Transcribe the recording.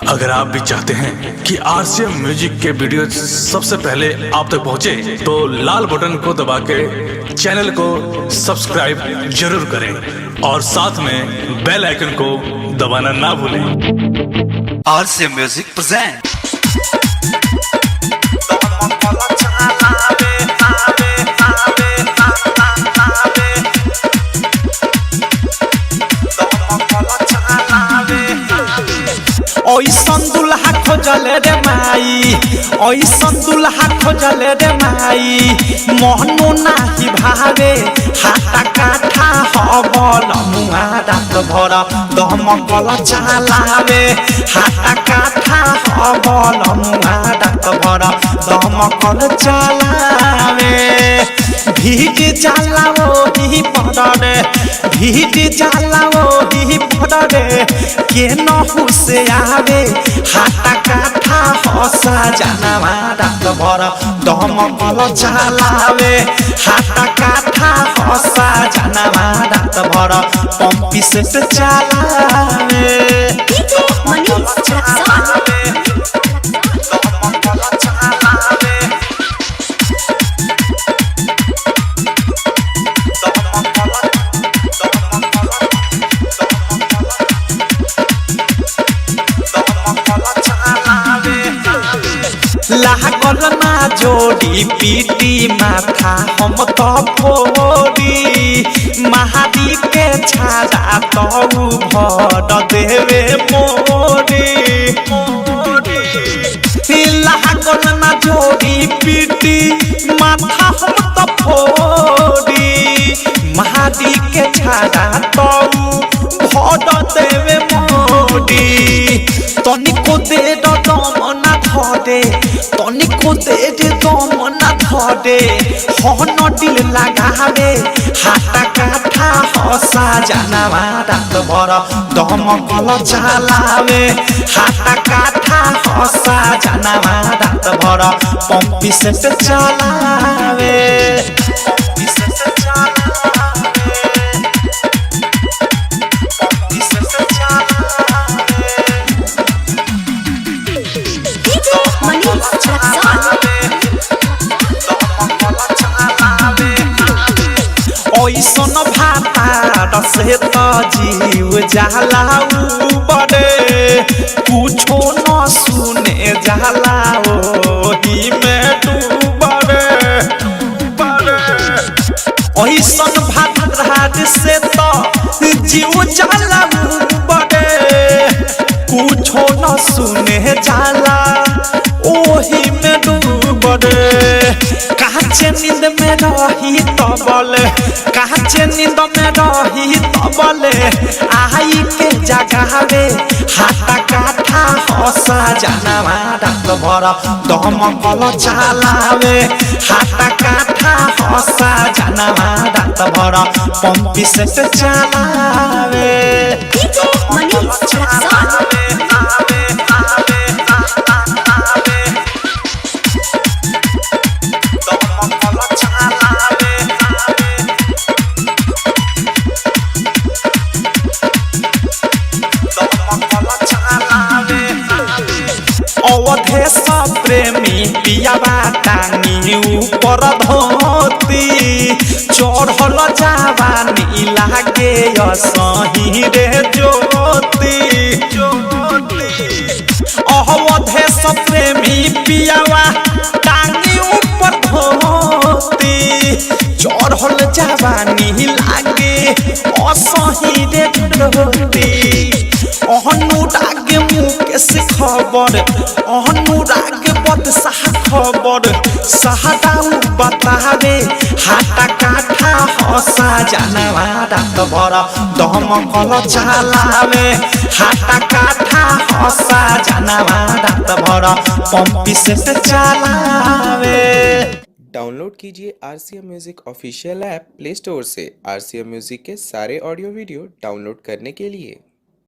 अगर आप भी चाहते हैं कि आरसीएम म्यूजिक के वीडियो सबसे पहले आप तक पहुंचे, तो लाल बटन को दबा के चैनल को सब्सक्राइब जरूर करें और साथ में बेल आइकन को दबाना ना भूलें। आरसीएम म्यूजिक प्रेजेंट ओइसन दुल्हा खोजले रे माई, ओइसन दुल्हा खोजले रे माई, मोहनो नाही भावे हाटा काठा हबल मुआ रात भर दमकल चलावे, हाटा काठा हबल मुआ रात भर दमकल चलावे। भीज जाला ओही पड़े, भीज जाला ओही पड़े, के नहु से आवे हाटा काठा हसा जानवा रात भर दमकल चलावे, हाटा काठा हसा जानवा रात भर पंपी से चलावे। लागल ना जोड़ी पीटी माथा हम तो फोड़ी, महादी के छाड़ा तो भर देवे मोड़ी। लागल ना जोड़ी पीटी माथा हम तो फोड़ी, महादी के छाड़ा तो भर देवे मोड़ी। तनिको दे दम ना धरे, तनिको दे दम ना धरे, हन दिल लगावे हाटा काठा हसा जानवा रात भर दमकल चलावे, हाटा काठा हसा जानवा रात भर पंपी से चलावे। ओइसन भाता से तो जीव जाला बड़े, कुछो न सुने जाला ओही में डूबरे। ओइसन भाता से तो जीव जाला बड़े, कुछो न सुने जाला ओही में डूबरे। काचे नींद में रही तबले, काचे नींद में रही तबले, आई के जगावे हाटा काठा हसा जानवा रात भर दमकल चलावे, हाटा काठा हसा जानवा रात भर पंपी से चलावे। अवधेश प्रेमी पियावा टांगी ऊपर धोती, चढ़ल जवानी लागे सही रे ज्योति। अवधेश प्रेमी पियावा टांगी ऊपर धोती, चढ़ल जवानी लागे असही रे ज्योति। अनुराग मुकेश खबर, अनुराग बदशाह खबर, सहदाऊ बतावे हाटा काठा हसा जानवा रात भर दमकल चलावे, हाटा काठा हसा जानवा रात भर पंपी से चलावे। डाउनलोड कीजिए RCM music official app play store से। आरसीएम म्यूजिक के सारे ऑडियो वीडियो डाउनलोड करने के लिए